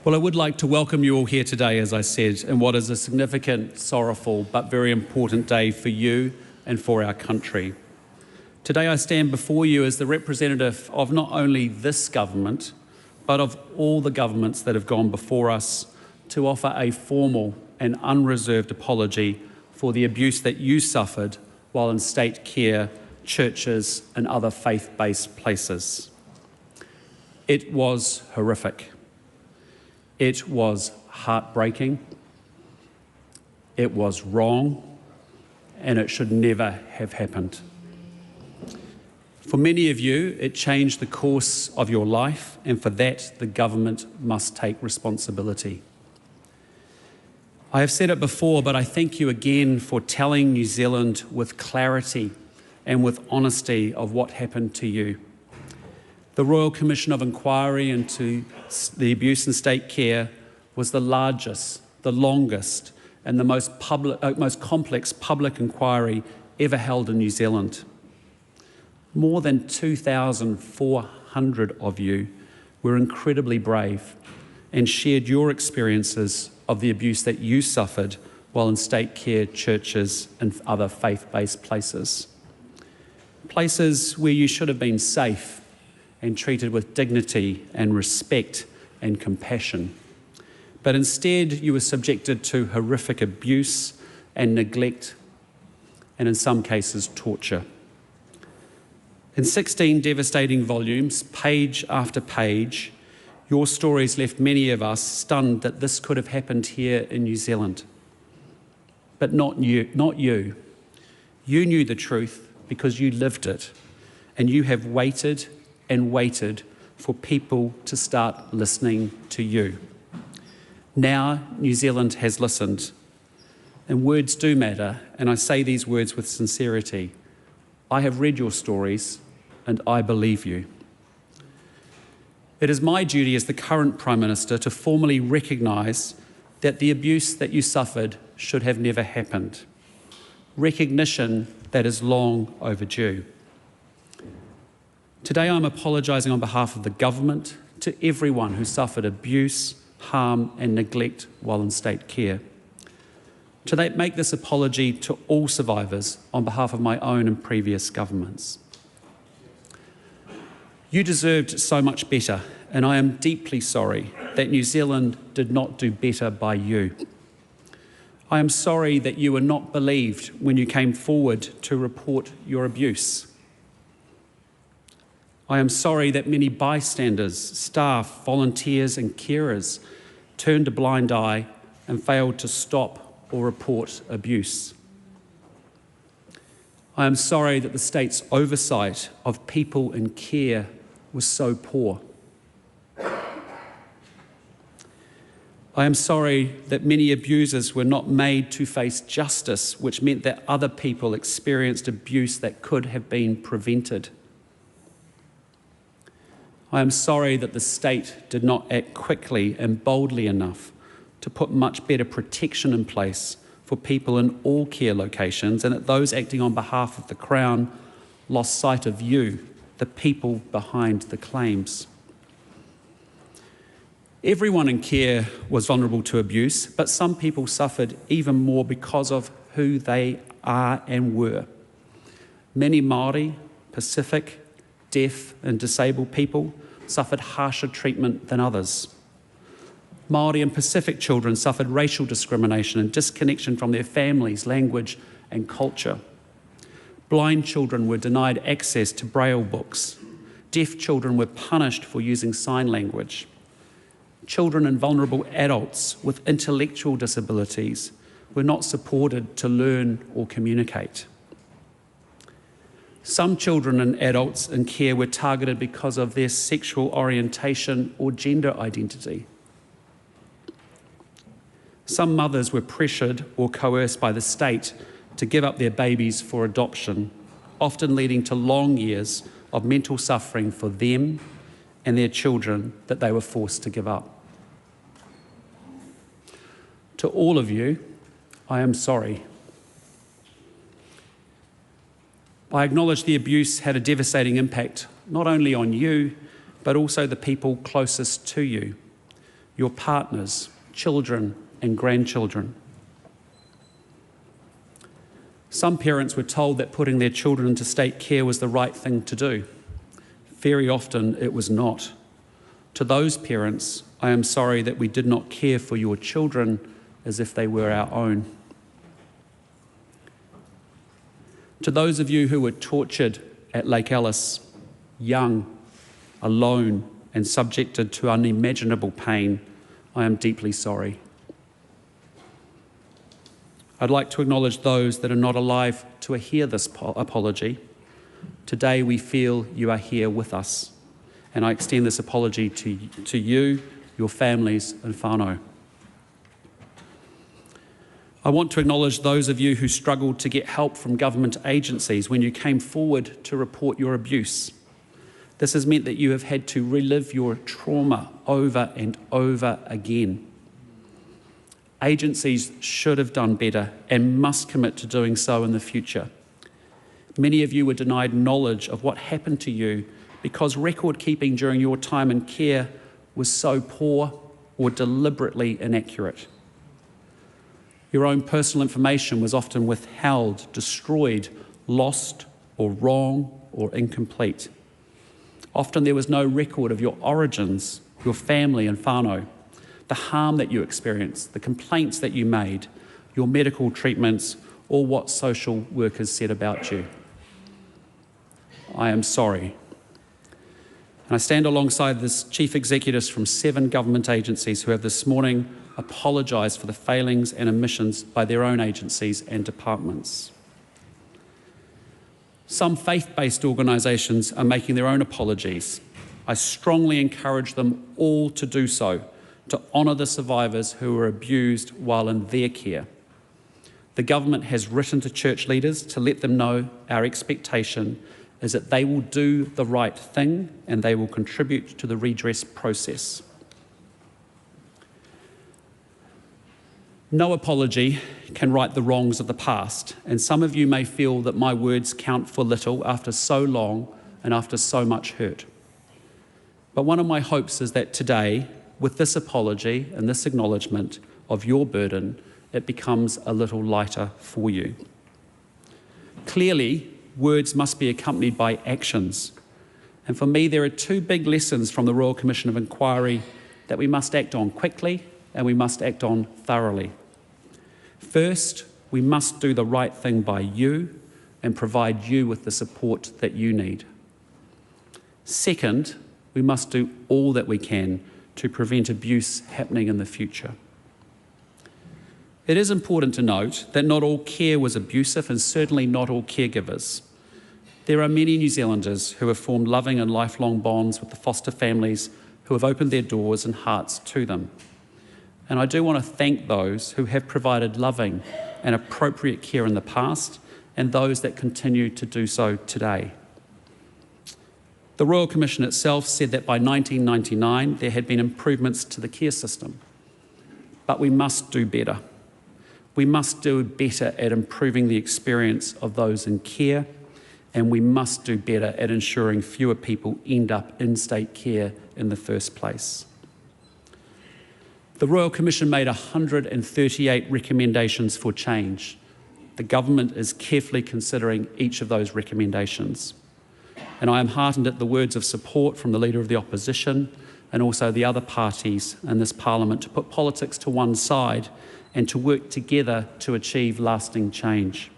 Well, I would like to welcome you all here today, as I said, in what is a significant, sorrowful, but very important day for you and for our country. Today I stand before you as the representative of not only this government, but of all the governments that have gone before us to offer a formal and unreserved apology for the abuse that you suffered while in state care, churches and other faith-based places. It was horrific. It was heartbreaking, it was wrong, and it should never have happened. For many of you, it changed the course of your life, and for that, the government must take responsibility. I have said it before, but I thank you again for telling New Zealand with clarity and with honesty of what happened to you. The Royal Commission of Inquiry into the abuse in state care was the largest, the longest, and the most complex public inquiry ever held in New Zealand. More than 2,400 of you were incredibly brave and shared your experiences of the abuse that you suffered while in state care, churches, and other faith-based places. Places where you should have been safe and treated with dignity and respect and compassion. But instead, you were subjected to horrific abuse and neglect, and in some cases, torture. In 16 devastating volumes, page after page, your stories left many of us stunned that this could have happened here in New Zealand. But not you. You knew the truth because you lived it, and you have waited and waited for people to start listening to you. Now New Zealand has listened, and words do matter, and I say these words with sincerity. I have read your stories, and I believe you. It is my duty as the current Prime Minister to formally recognise that the abuse that you suffered should have never happened. Recognition that is long overdue. Today I'm apologising on behalf of the government to everyone who suffered abuse, harm and neglect while in state care. Today I make this apology to all survivors on behalf of my own and previous governments. You deserved so much better, and I am deeply sorry that New Zealand did not do better by you. I am sorry that you were not believed when you came forward to report your abuse. I am sorry that many bystanders, staff, volunteers and carers turned a blind eye and failed to stop or report abuse. I am sorry that the state's oversight of people in care was so poor. I am sorry that many abusers were not made to face justice, which meant that other people experienced abuse that could have been prevented. I am sorry that the state did not act quickly and boldly enough to put much better protection in place for people in all care locations, and that those acting on behalf of the Crown lost sight of you, the people behind the claims. Everyone in care was vulnerable to abuse, but some people suffered even more because of who they are and were. Many Māori, Pacific, deaf and disabled people suffered harsher treatment than others. Māori and Pacific children suffered racial discrimination and disconnection from their families, language and culture. Blind children were denied access to Braille books. Deaf children were punished for using sign language. Children and vulnerable adults with intellectual disabilities were not supported to learn or communicate. Some children and adults in care were targeted because of their sexual orientation or gender identity. Some mothers were pressured or coerced by the state to give up their babies for adoption, often leading to long years of mental suffering for them and their children that they were forced to give up. To all of you, I am sorry. I acknowledge the abuse had a devastating impact, not only on you, but also the people closest to you. your partners, children and grandchildren. Some parents were told that putting their children into state care was the right thing to do. Very often it was not. To those parents, I am sorry that we did not care for your children as if they were our own. To those of you who were tortured at Lake Alice, young, alone, and subjected to unimaginable pain, I am deeply sorry. I'd like to acknowledge those that are not alive to hear this apology. Today we feel you are here with us, and I extend this apology to you, your families and whānau. I want to acknowledge those of you who struggled to get help from government agencies when you came forward to report your abuse. This has meant that you have had to relive your trauma over and over again. Agencies should have done better and must commit to doing so in the future. Many of you were denied knowledge of what happened to you because record keeping during your time in care was so poor or deliberately inaccurate. Your own personal information was often withheld, destroyed, lost, or wrong, or incomplete. Often there was no record of your origins, your family and whānau, the harm that you experienced, the complaints that you made, your medical treatments, or what social workers said about you. I am sorry. And I stand alongside the chief executives from 7 government agencies who have this morning apologised for the failings and omissions by their own agencies and departments. Some faith-based organisations are making their own apologies. I strongly encourage them all to do so, to honour the survivors who were abused while in their care. The government has written to church leaders to let them know our expectation is that they will do the right thing and they will contribute to the redress process. No apology can right the wrongs of the past, and some of you may feel that my words count for little after so long and after so much hurt. But one of my hopes is that today, with this apology and this acknowledgement of your burden, it becomes a little lighter for you. Clearly, words must be accompanied by actions. And for me, there are 2 big lessons from the Royal Commission of Inquiry that we must act on quickly and we must act on thoroughly. First, we must do the right thing by you and provide you with the support that you need. Second, we must do all that we can to prevent abuse happening in the future. It is important to note that not all care was abusive and certainly not all caregivers. There are many New Zealanders who have formed loving and lifelong bonds with the foster families who have opened their doors and hearts to them. And I do want to thank those who have provided loving and appropriate care in the past and those that continue to do so today. The Royal Commission itself said that by 1999 there had been improvements to the care system. But we must do better. We must do better at improving the experience of those in care, and we must do better at ensuring fewer people end up in state care in the first place. The Royal Commission made 138 recommendations for change. The government is carefully considering each of those recommendations. And I am heartened at the words of support from the Leader of the Opposition and also the other parties in this Parliament to put politics to one side and to work together to achieve lasting change.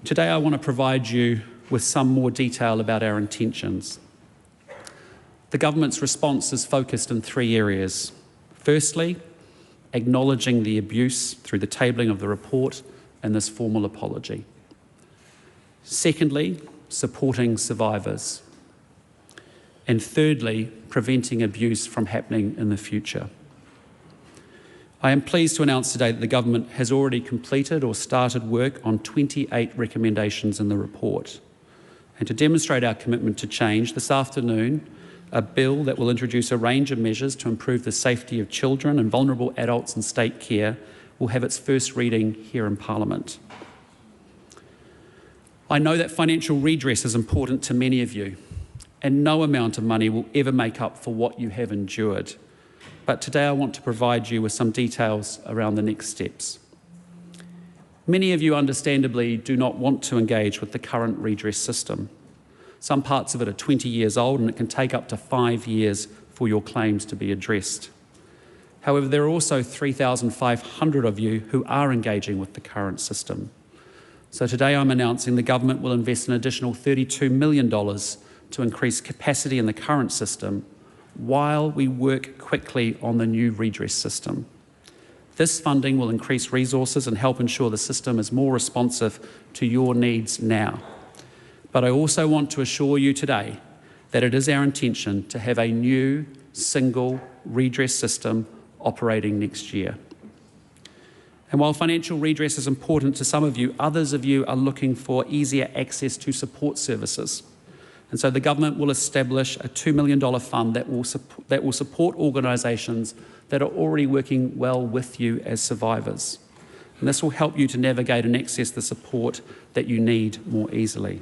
Today I want to provide you with some more detail about our intentions. The government's response is focused in 3 areas. Firstly, acknowledging the abuse through the tabling of the report and this formal apology. Secondly, supporting survivors. And thirdly, preventing abuse from happening in the future. I am pleased to announce today that the government has already completed or started work on 28 recommendations in the report. And to demonstrate our commitment to change, this afternoon, a bill that will introduce a range of measures to improve the safety of children and vulnerable adults in state care will have its first reading here in Parliament. I know that financial redress is important to many of you, and no amount of money will ever make up for what you have endured. but today I want to provide you with some details around the next steps. Many of you understandably do not want to engage with the current redress system. Some parts of it are 20 years old and it can take up to 5 years for your claims to be addressed. However, there are also 3,500 of you who are engaging with the current system. So today I'm announcing the government will invest an additional $32 million to increase capacity in the current system while we work quickly on the new redress system. This funding will increase resources and help ensure the system is more responsive to your needs now. But I also want to assure you today that it is our intention to have a new single redress system operating next year. And while financial redress is important to some of you, others of you are looking for easier access to support services. And so the government will establish a $2 million fund that will support organisations that are already working well with you as survivors. And this will help you to navigate and access the support that you need more easily.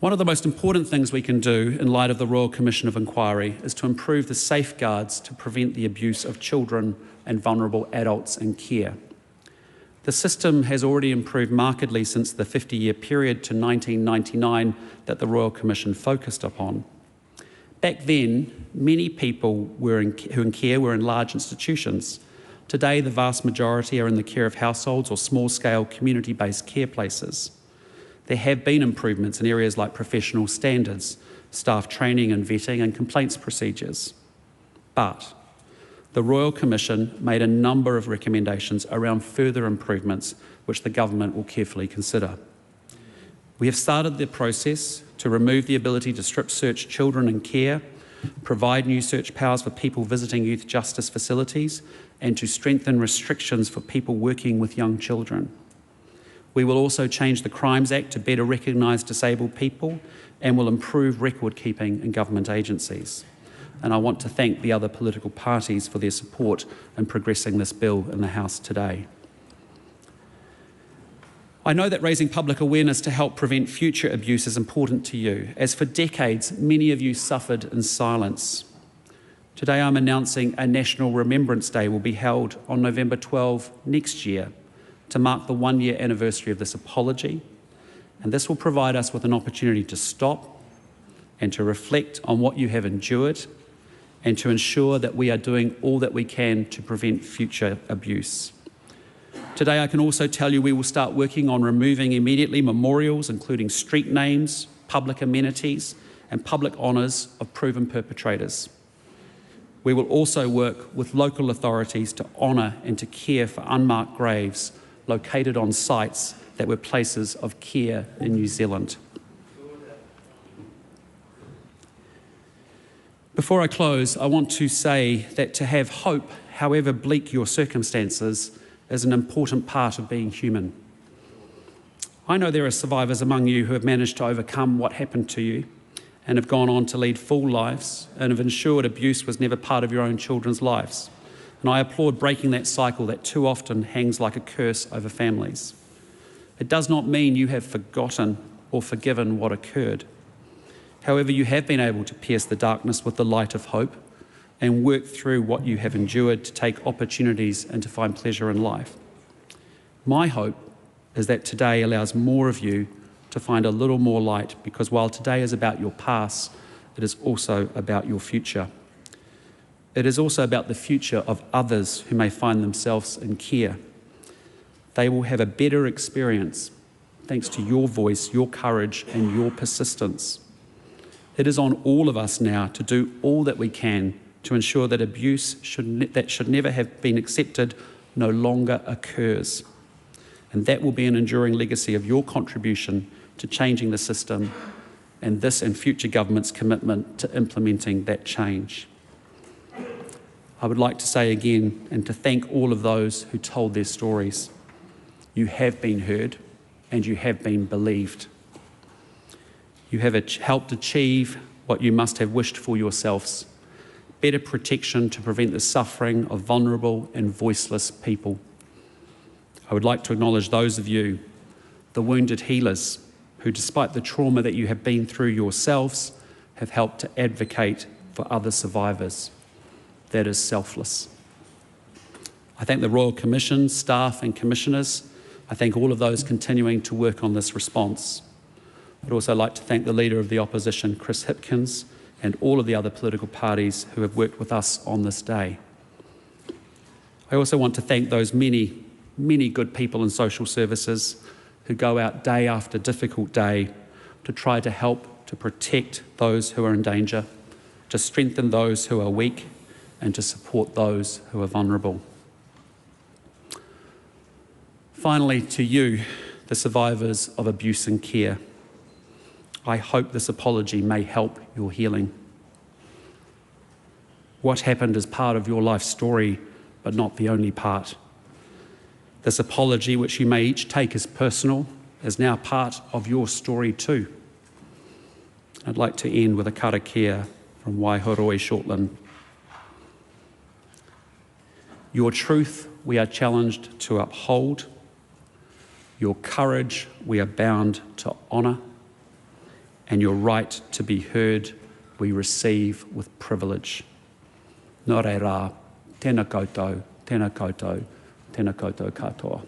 One of the most important things we can do in light of the Royal Commission of Inquiry is to improve the safeguards to prevent the abuse of children and vulnerable adults in care. The system has already improved markedly since the 50-year period to 1999 that the Royal Commission focused upon. Back then, many people who in care were in large institutions. Today, the vast majority are in the care of households or small-scale community-based care places. There have been improvements in areas like professional standards, staff training and vetting, and complaints procedures. But the Royal Commission made a number of recommendations around further improvements which the government will carefully consider. We have started the process to remove the ability to strip search children in care, provide new search powers for people visiting youth justice facilities, and to strengthen restrictions for people working with young children. We will also change the Crimes Act to better recognise disabled people and will improve record keeping in government agencies. And I want to thank the other political parties for their support in progressing this bill in the House today. I know that raising public awareness to help prevent future abuse is important to you, as for decades many of you suffered in silence. Today I'm announcing a National Remembrance Day will be held on November 12 next year to mark the 1-year anniversary of this apology, and this will provide us with an opportunity to stop and to reflect on what you have endured and to ensure that we are doing all that we can to prevent future abuse. Today I can also tell you we will start working on removing immediately memorials, including street names, public amenities and public honours of proven perpetrators. We will also work with local authorities to honour and to care for unmarked graves located on sites that were places of care in New Zealand. Before I close, I want to say that to have hope, however bleak your circumstances, is an important part of being human. I know there are survivors among you who have managed to overcome what happened to you and have gone on to lead full lives and have ensured abuse was never part of your own children's lives. And I applaud breaking that cycle that too often hangs like a curse over families. It does not mean you have forgotten or forgiven what occurred. However, you have been able to pierce the darkness with the light of hope and work through what you have endured to take opportunities and to find pleasure in life. My hope is that today allows more of you to find a little more light, because while today is about your past, it is also about your future. It is also about the future of others who may find themselves in care. They will have a better experience thanks to your voice, your courage and your persistence. It is on all of us now to do all that we can to ensure that abuse that should never have been accepted no longer occurs. And that will be an enduring legacy of your contribution to changing the system and this and future governments' commitment to implementing that change. I would like to say again and to thank all of those who told their stories. You have been heard and you have been believed. You have helped achieve what you must have wished for yourselves: better protection to prevent the suffering of vulnerable and voiceless people. I would like to acknowledge those of you, the wounded healers, who despite the trauma that you have been through yourselves, have helped to advocate for other survivors. That is selfless. I thank the Royal Commission, staff and commissioners. I thank all of those continuing to work on this response. I'd also like to thank the Leader of the Opposition, Chris Hipkins, and all of the other political parties who have worked with us on this day. I also want to thank those many, many good people in social services who go out day after difficult day to try to help to protect those who are in danger, to strengthen those who are weak, and to support those who are vulnerable. Finally, to you, the survivors of abuse and care, I hope this apology may help your healing. What happened is part of your life story, but not the only part. This apology, which you may each take as personal, is now part of your story too. I'd like to end with a karakia from Waihoroi Shortland. Your truth we are challenged to uphold. Your courage we are bound to honour. And your right to be heard we receive with privilege. Nō reira, tēnā koutou, tēnā koutou, tēnā koutou katoa.